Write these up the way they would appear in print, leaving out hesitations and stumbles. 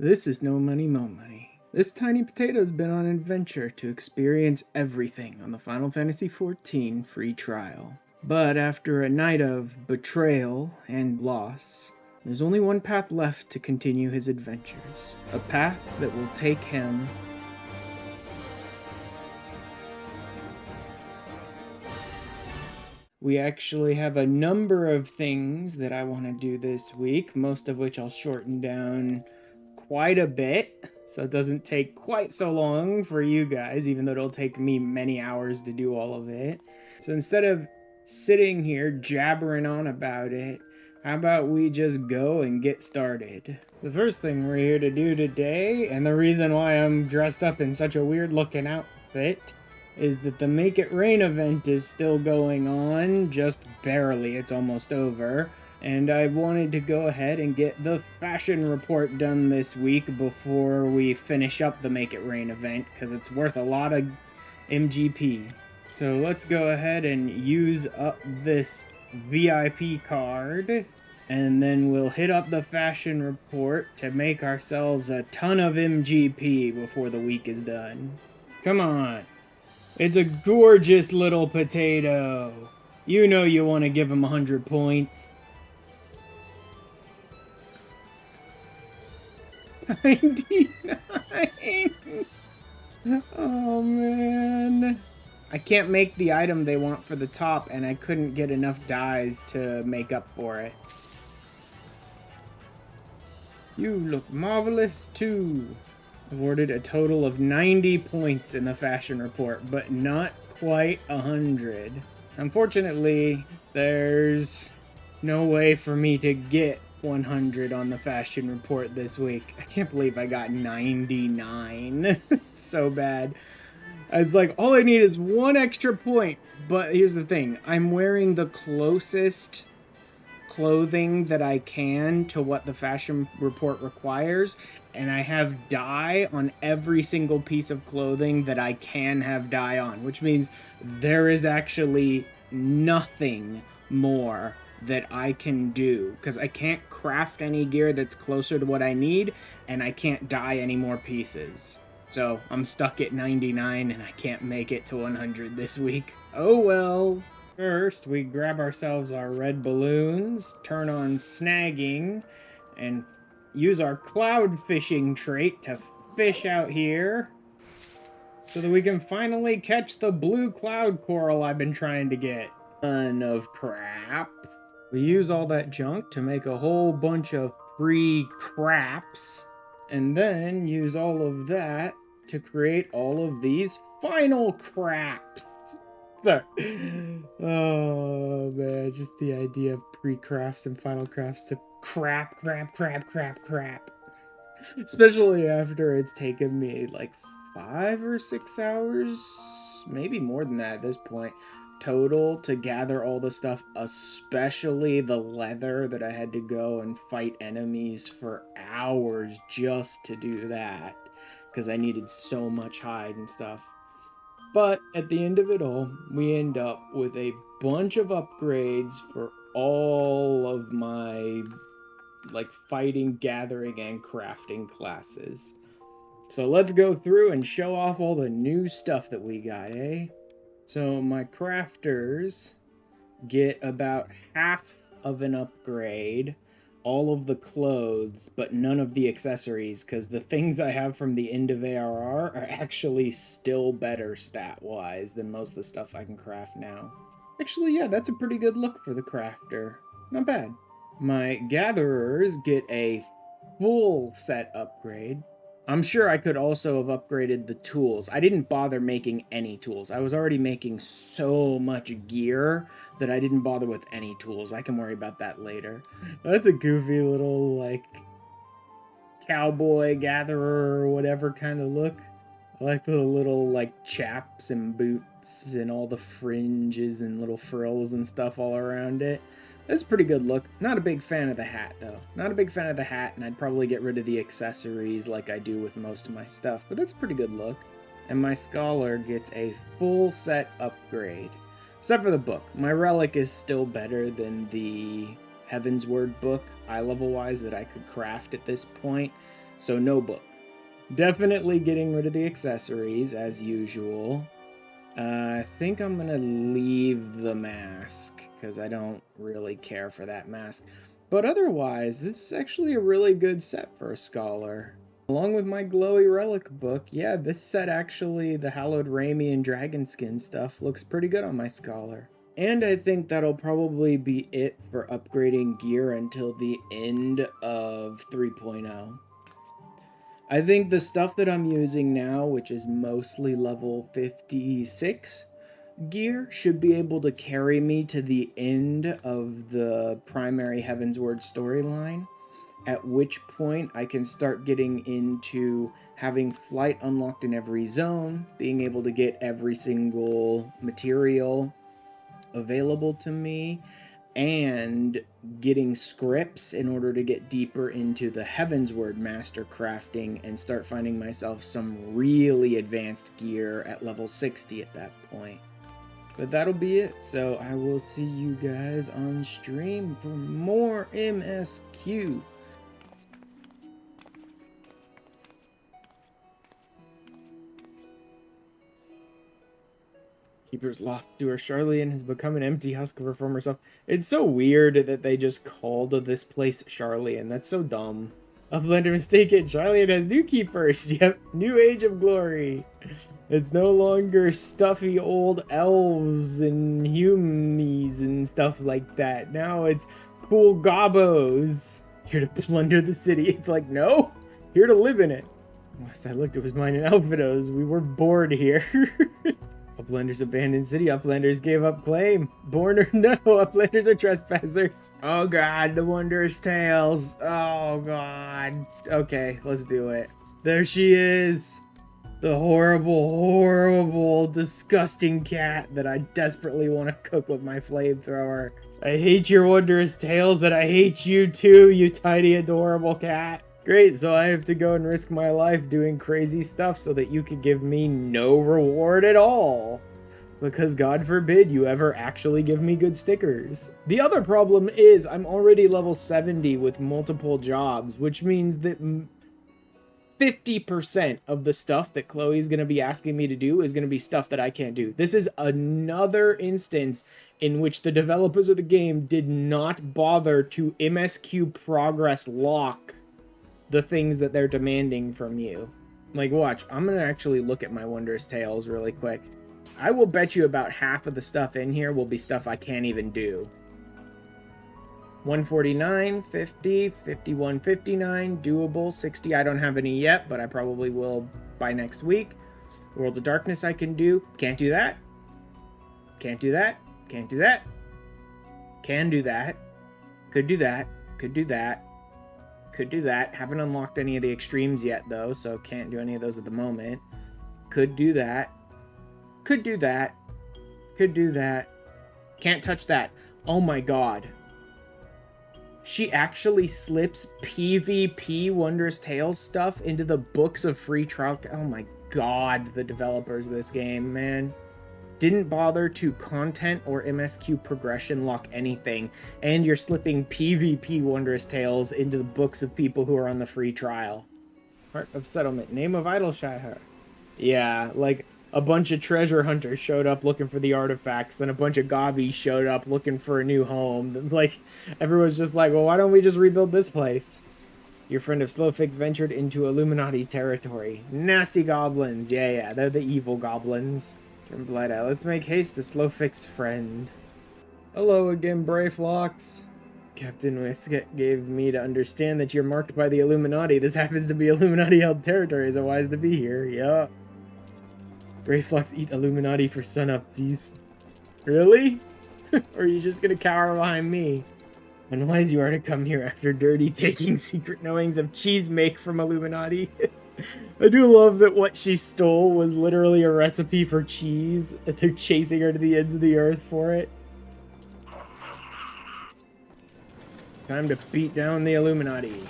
This is No Money Mo Money. This tiny potato's been on an adventure to experience everything on the Final Fantasy XIV free trial. But after a night of betrayal and loss, there's only one path left to continue his adventures. A path that will take him We actually have a number of things that I want to do this week, most of which I'll shorten down quite a bit, so it doesn't take quite so long for you guys, even though it'll take me many hours to do all of it. So instead of sitting here jabbering on about it, how about we just go and get started? The first thing we're here to do today, and the reason why I'm dressed up in such a weird looking outfit, is that the Make It Rain event is still going on, just barely, it's almost over. And I wanted to go ahead and get the fashion report done this week before we finish up the Make It Rain event, because it's worth a lot of MGP. So let's go ahead and use up this VIP card, and then we'll hit up the fashion report to make ourselves a ton of MGP before the week is done. Come on. It's a gorgeous little potato. You know you want to give him 100 points. 99. Oh man. I can't make the item they want for the top, and I couldn't get enough dyes to make up for it. You look marvelous too. Awarded a total of 90 points in the fashion report, but not quite 100. Unfortunately, there's no way for me to get 100 on the fashion report this week. I can't believe I got 99. It's so bad. It's like, all I need is one extra point. But here's the thing. I'm wearing the closest clothing that I can to what the fashion report requires, and I have dye on every single piece of clothing that I can have dye on, which means there is actually nothing more that I can do, because I can't craft any gear that's closer to what I need, and I can't dye any more pieces. So I'm stuck at 99 and I can't make it to 100 this week. Oh well. First, we grab ourselves our red balloons, turn on snagging, and use our cloud fishing trait to fish out here so that we can finally catch the blue cloud coral I've been trying to get. Ton of crap. We use all that junk to make a whole bunch of free craps, and then use all of that to create all of these final craps. Sorry. Oh man, just the idea of pre-crafts and final crafts to crap. Especially after it's taken me like 5 or 6 hours, maybe more than that at this point, total to gather all the stuff, especially the leather that I had to go and fight enemies for hours just to do that, because I needed so much hide and stuff. But at the end of it all, we end up with a bunch of upgrades for all of my fighting, gathering, and crafting classes. So let's go through and show off all the new stuff that we got, eh? So my crafters get about half of an upgrade, all of the clothes, but none of the accessories, because the things I have from the end of ARR are actually still better stat-wise than most of the stuff I can craft now. Actually, yeah, that's a pretty good look for the crafter. Not bad. My gatherers get a full set upgrade. I'm sure I could also have upgraded the tools. I didn't bother making any tools. I was already making so much gear that I didn't bother with any tools. I can worry about that later. That's a goofy little, cowboy gatherer or whatever kind of look. I like the little, chaps and boots and all the fringes and little frills and stuff all around it. That's a pretty good look. Not a big fan of the hat, though. Not a big fan of the hat, and I'd probably get rid of the accessories like I do with most of my stuff, but that's a pretty good look. And my scholar gets a full set upgrade. Except for the book. My relic is still better than the Heaven's Word book, eye level wise, that I could craft at this point. So no book. Definitely getting rid of the accessories as usual. I think I'm gonna leave the mask because I don't really care for that mask. But otherwise, this is actually a really good set for a scholar. Along with my glowy relic book, yeah, this set actually, the Hallowed Raimi and Dragonskin stuff, looks pretty good on my scholar. And I think that'll probably be it for upgrading gear until the end of 3.0. I think the stuff that I'm using now, which is mostly level 56 gear, should be able to carry me to the end of the primary Heavensward storyline, at which point I can start getting into having flight unlocked in every zone, being able to get every single material available to me, and getting scripts in order to get deeper into the Heavensward master crafting and start finding myself some really advanced gear at level 60 at that point. But that'll be it, so I will see you guys on stream for more MSQ. Keeper's lost to her. Charlian has become an empty husk of her former self. It's so weird that they just called this place Charlian. That's so dumb. Uplander mistaken. Charlian has new keepers. Yep, new age of glory. It's no longer stuffy old elves and humies and stuff like that. Now it's cool gobbos. Here to plunder the city. It's like, no, here to live in it. Last I looked, it was mine and Alphados. We were bored here. Uplanders abandoned city. Uplanders gave up claim. Born or no, Uplanders are trespassers. Oh god, the wondrous tales. Oh god. Okay, let's do it. There she is. The horrible, horrible, disgusting cat that I desperately want to cook with my flamethrower. I hate your wondrous tales and I hate you too, you tiny, adorable cat. Great, so I have to go and risk my life doing crazy stuff so that you can give me no reward at all. Because God forbid you ever actually give me good stickers. The other problem is I'm already level 70 with multiple jobs, which means that 50% of the stuff that Chloe's going to be asking me to do is going to be stuff that I can't do. This is another instance in which the developers of the game did not bother to MSQ progress lock the things that they're demanding from you. Like, watch, I'm gonna actually look at my Wondrous Tales really quick. I will bet you about half of the stuff in here will be stuff I can't even do. 149, 50, 51, 59, doable, 60, I don't have any yet, but I probably will by next week. World of Darkness I can do, can't do that. Can't do that, can't do that. Can do that, could do that, could do that. Could do that. Haven't unlocked any of the extremes yet, though, so can't do any of those at the moment. Could do that. Could do that. Could do that. Can't touch that. Oh my god. She actually slips PvP Wondrous Tales stuff into the books of free trial. Oh my god, the developers of this game, man. Didn't bother to content or MSQ progression lock anything, and you're slipping PvP Wondrous Tales into the books of people who are on the free trial. Heart of Settlement, name of Idleshire. Yeah, like a bunch of treasure hunters showed up looking for the artifacts, then a bunch of gobbies showed up looking for a new home. Like, everyone's just like, well, why don't we just rebuild this place? Your friend of Slowfix ventured into Illuminati territory. Nasty goblins. Yeah, they're the evil goblins. From Blightout. Let's make haste to Slowfix friend. Hello again, Brayflocks. Captain Wisket gave me to understand that you're marked by the Illuminati. This happens to be Illuminati-held territory. Is it wise to be here? Yeah. Brayflocks eat Illuminati for sun-upsies. Really? Or are you just gonna cower behind me? Unwise you are to come here after dirty taking secret knowings of cheese make from Illuminati. I do love that what she stole was literally a recipe for cheese, and they're chasing her to the ends of the earth for it. Time to beat down the Illuminati.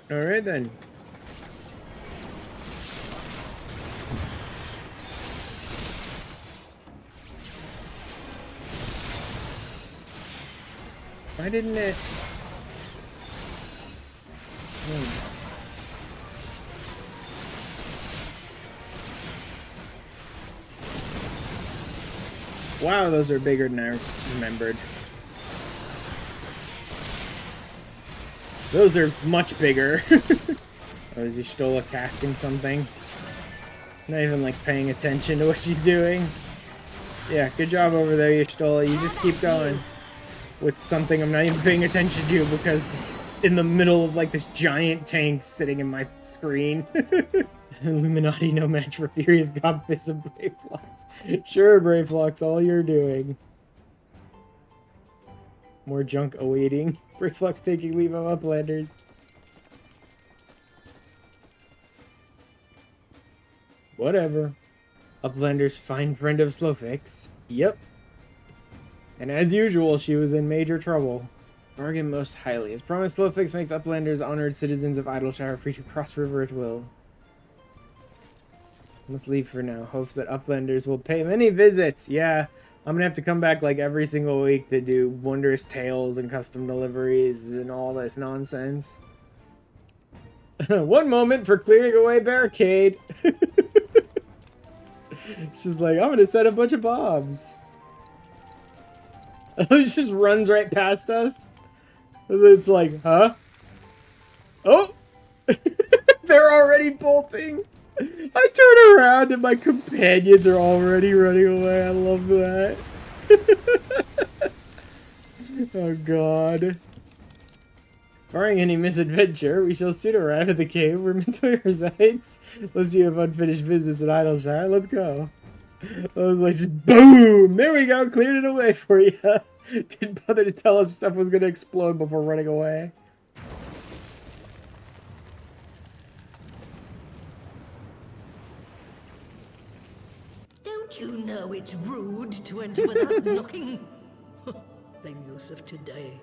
Alright then. Why didn't it? Wow, those are bigger than I remembered. Those are much bigger. Oh, is Y'shtola casting something? Not even, like, paying attention to what she's doing. Yeah, good job over there, Y'shtola. You just keep going with something I'm not even paying attention to because it's in the middle of, like, this giant tank sitting in my screen. Illuminati, no match for Furious Gobbos and Brave Flux. Sure, Brave Flux, all you're doing. More junk awaiting. Brave Flux taking leave of Uplanders. Whatever. Uplander's fine friend of Slowfix. Yep. And as usual, she was in major trouble. Bargain most highly. As promised, Slowfix makes Uplanders honored citizens of Idleshire free to cross river at will. Must leave for now. Hopes that Uplanders will pay many visits. Yeah, I'm gonna have to come back like every single week to do wondrous tales and custom deliveries and all this nonsense. One moment for clearing away barricade. She's like, I'm gonna set a bunch of bombs. It just runs right past us. And it's like, huh? Oh! They're already bolting. I turn around and my companions are already running away. I love that. Oh god. Barring any misadventure, we shall soon arrive at the cave where Matoya resides. Unless you have unfinished business in Idleshire, let's go. I was like, just boom! There we go, cleared it away for you. Didn't bother to tell us stuff was gonna explode before running away. Don't you know it's rude to enter without knocking? The use of today.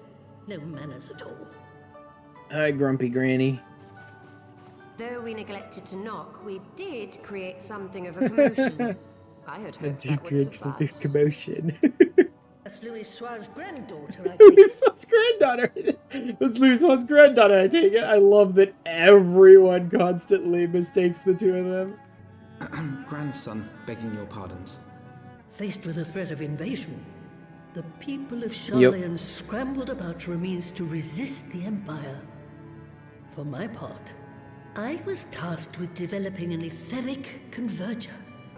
No manners at all. Hi, Grumpy Granny. Though we neglected to knock, we did create something of a commotion. I had hoped that would suffice. Commotion. That's Louis Soir's granddaughter, I think. Louis Soir's granddaughter. That's Louis Soir's granddaughter, I take it. I love that everyone constantly mistakes the two of them. Grandson, begging your pardons. Faced with a threat of invasion, the people of Charlian scrambled about for a means to resist the Empire. For my part, I was tasked with developing an etheric converger.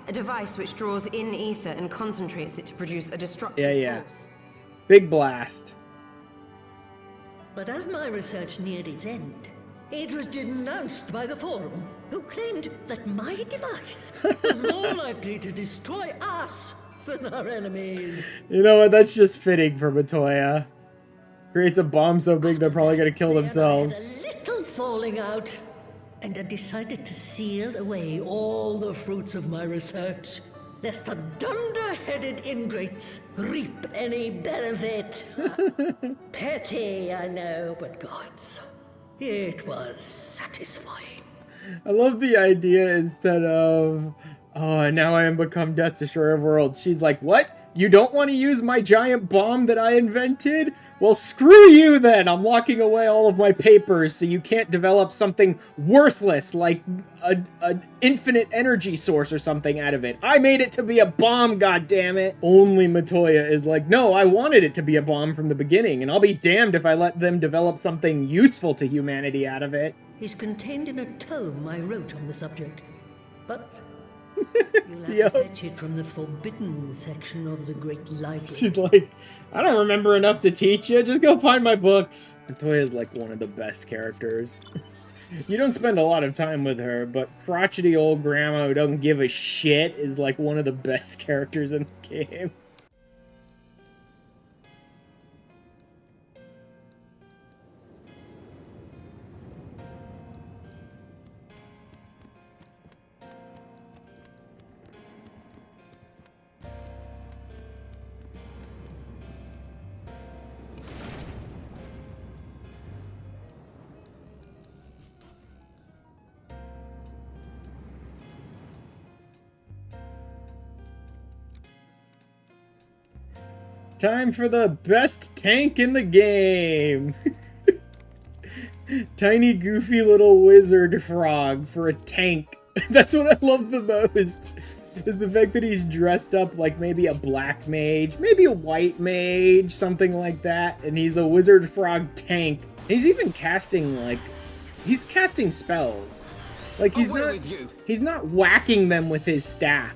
A device which draws in ether and concentrates it to produce a destructive force. Big blast. But as my research neared its end, it was denounced by the Forum, who claimed that my device was more likely to destroy us than our enemies. You know what? That's just fitting for Matoya. Creates a bomb so big they're probably gonna kill themselves. Had a little falling out, and I decided to seal away all the fruits of my research, lest the dunder-headed ingrates reap any benefit. Petty, I know, but gods, it was satisfying. I love the idea instead of, oh, and now I am become death destroyer of worlds. She's like, what? You don't want to use my giant bomb that I invented? Well, screw you then! I'm locking away all of my papers so you can't develop something worthless like an infinite energy source or something out of it. I made it to be a bomb, goddammit! Only Matoya is like, no, I wanted it to be a bomb from the beginning, and I'll be damned if I let them develop something useful to humanity out of it. Is contained in a tome I wrote on the subject, but you'll have to fetch it from the forbidden section of the Great Library. She's like, I don't remember enough to teach you, just go find my books. Matoya's like one of the best characters. You don't spend a lot of time with her, but crotchety old grandma who doesn't give a shit is like one of the best characters in the game. Time for the best tank in the game. Tiny, goofy little wizard frog for a tank. That's what I love the most. Is the fact that he's dressed up like maybe a black mage, maybe a white mage, something like that, and he's a wizard frog tank. He's even casting, like, he's casting spells. Like, he's not whacking them with his staff,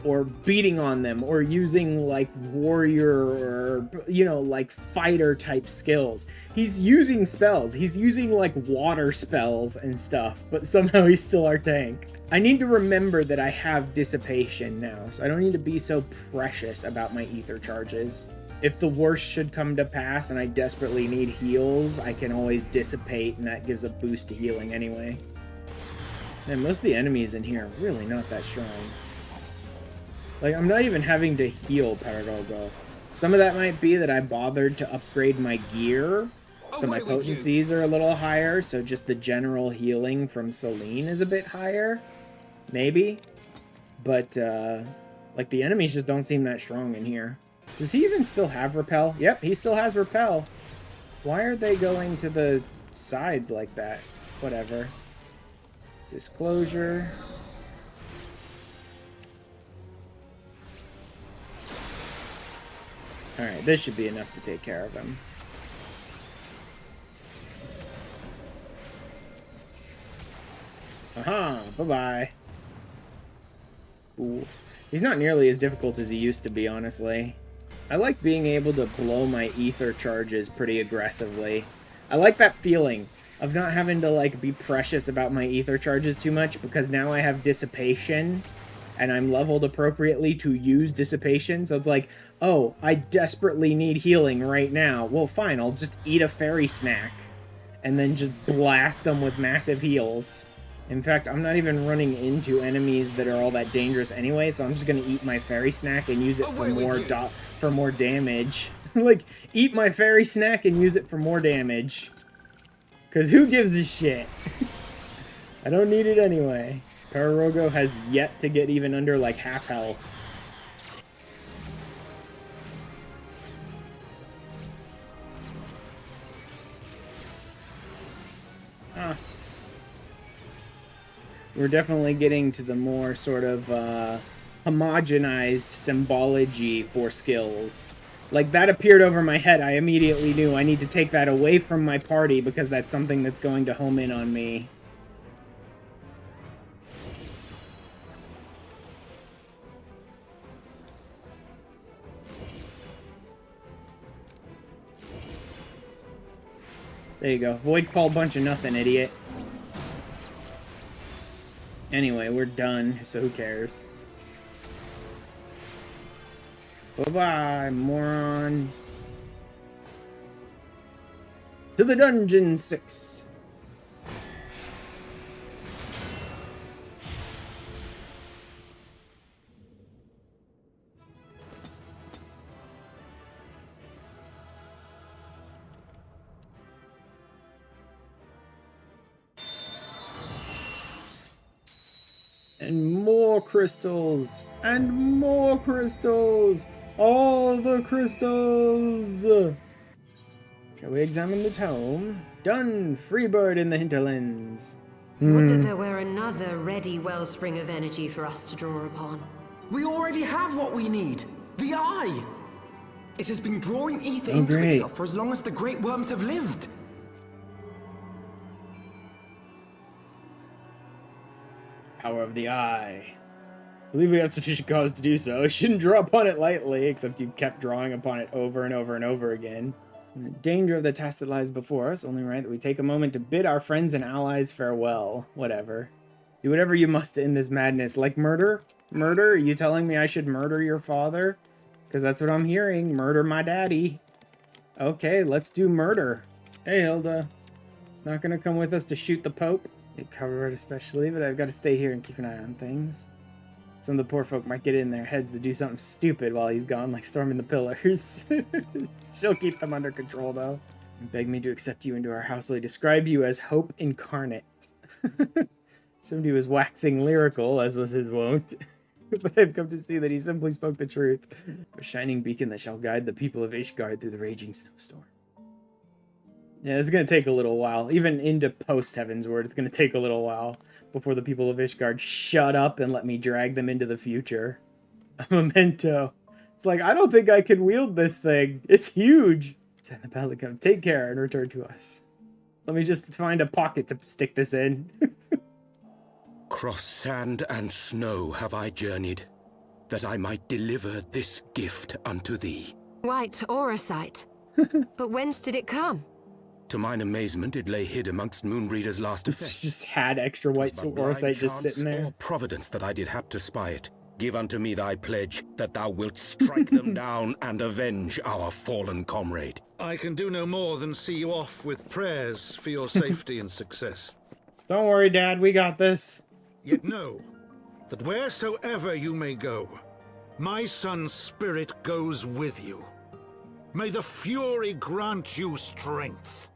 or beating on them, or using, like, warrior, or, you know, like, fighter-type skills. He's using spells. He's using, like, water spells and stuff, but somehow he's still our tank. I need to remember that I have dissipation now, so I don't need to be so precious about my ether charges. If the worst should come to pass and I desperately need heals, I can always dissipate, and that gives a boost to healing anyway. And most of the enemies in here are really not that strong. Like, I'm not even having to heal Paragogo. Some of that might be that I bothered to upgrade my gear, so my potencies are a little higher, so just the general healing from Selene is a bit higher. Maybe. But, like, the enemies just don't seem that strong in here. Does he even still have Repel? Yep, he still has Repel. Why are they going to the sides like that? Whatever. Disclosure. Alright, this should be enough to take care of him. Aha! Bye-bye. Ooh. He's not nearly as difficult as he used to be, honestly. I like being able to blow my ether charges pretty aggressively. I like that feeling of not having to, like, be precious about my ether charges too much, because now I have dissipation, and I'm leveled appropriately to use dissipation, so it's like, oh, I desperately need healing right now. Well, fine, I'll just eat a fairy snack, and then just blast them with massive heals. In fact, I'm not even running into enemies that are all that dangerous anyway, so I'm just gonna eat my fairy snack and use it for more damage. Like, eat my fairy snack and use it for more damage. Because who gives a shit? I don't need it anyway. Pararogo has yet to get even under, like, half health. Ah. We're definitely getting to the more sort of homogenized symbology for skills. Like, that appeared over my head. I immediately knew I need to take that away from my party because that's something that's going to home in on me. There you go. Void call bunch of nothing, idiot. Anyway, we're done, so who cares? Bye-bye, moron. To the dungeon 6. And more crystals! And more crystals! All the crystals! Shall we examine the tome? Done! Freebird in the hinterlands. Would that there were another ready wellspring of energy for us to draw upon. We already have what we need! The eye! It has been drawing ether into itself for as long as the great worms have lived. Power of the eye. I believe we have sufficient cause to do so. I shouldn't draw upon it lightly, except you kept drawing upon it over and over and over again. In the danger of the task that lies before us, only right that we take a moment to bid our friends and allies farewell. Whatever. Do whatever you must in this madness. Like murder? Murder? Are you telling me I should murder your father? Because that's what I'm hearing. Murder my daddy. Okay, let's do murder. Hey, Hilda. Not gonna come with us to shoot the Pope? Get covered especially, but I've got to stay here and keep an eye on things. Some of the poor folk might get it in their heads to do something stupid while he's gone, like storming the pillars. She'll keep them under control, though. And beg me to accept you into our household. He described you as hope incarnate. Somebody was waxing lyrical, as was his wont. But I've come to see that he simply spoke the truth. A shining beacon that shall guide the people of Ishgard through the raging snowstorm. Yeah, it's going to take a little while. Even into post-Heavensward, it's going to take a little while before the people of Ishgard shut up and let me drag them into the future. A memento. It's like, I don't think I can wield this thing. It's huge. Send the Pelican. Take care and return to us. Let me just find a pocket to stick this in. Cross sand and snow have I journeyed, that I might deliver this gift unto thee. White Auracite. But whence did it come? To mine amazement, it lay hid amongst Moonbreeder's last It's effects. just had extra white Auracite just sitting there. Or providence that I did hap to spy it. Give unto me thy pledge that thou wilt strike them down and avenge our fallen comrade. I can do no more than see you off with prayers for your safety and success. Don't worry, Dad, we got this. Yet know that wheresoever you may go, my son's spirit goes with you. May the Fury grant you strength.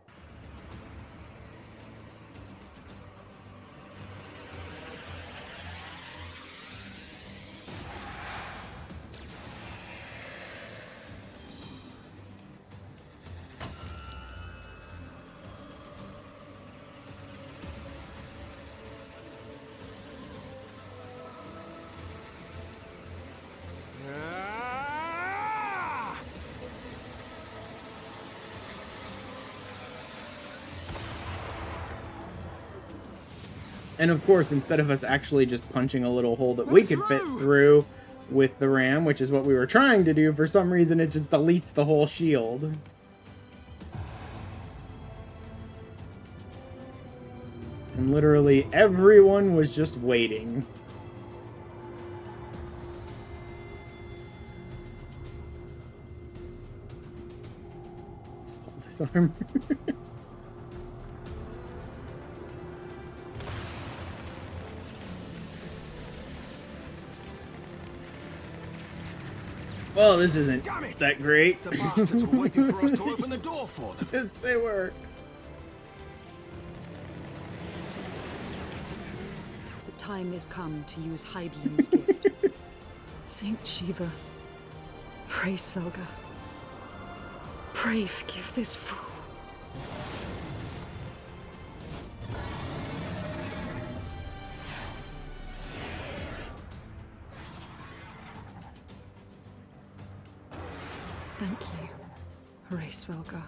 And of course, instead of us actually just punching a little hole that we could fit through with the ram, which is what we were trying to do, for some reason it just deletes the whole shield. And literally everyone was just waiting. This armor. Well, this isn't that great. The bastards were waiting for us to open the door for them. Yes, they were. The time is come to use Heidelin's gift. Saint Shiva, pray Svelga, pray forgive this fool. Thank you, Hooray Svelga.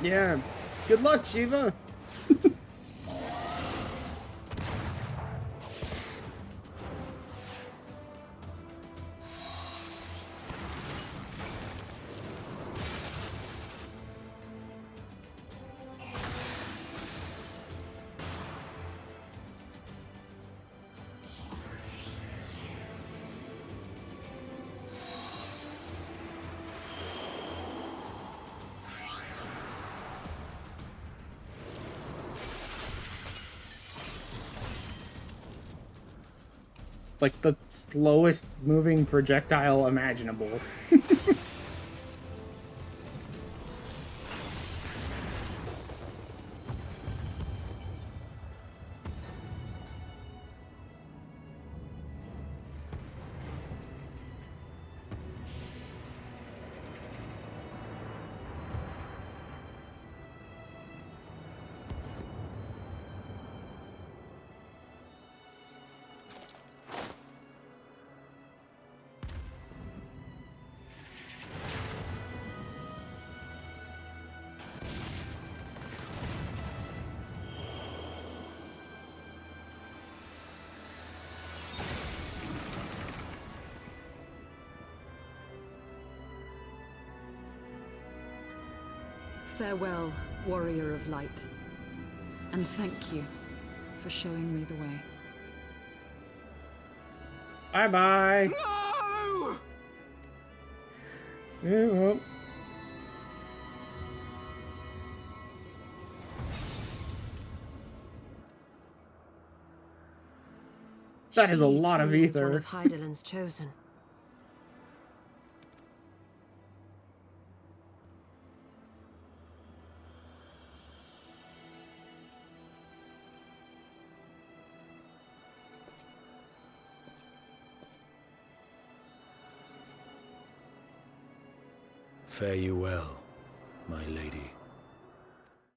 Yeah. Good luck, Shiva. Like the slowest moving projectile imaginable. Farewell, warrior of light, and thank you for showing me the way. Bye-bye. No! Yeah, well. That is a lot of He, too, is one ether. of Heidelin's chosen. Fare you well, my lady.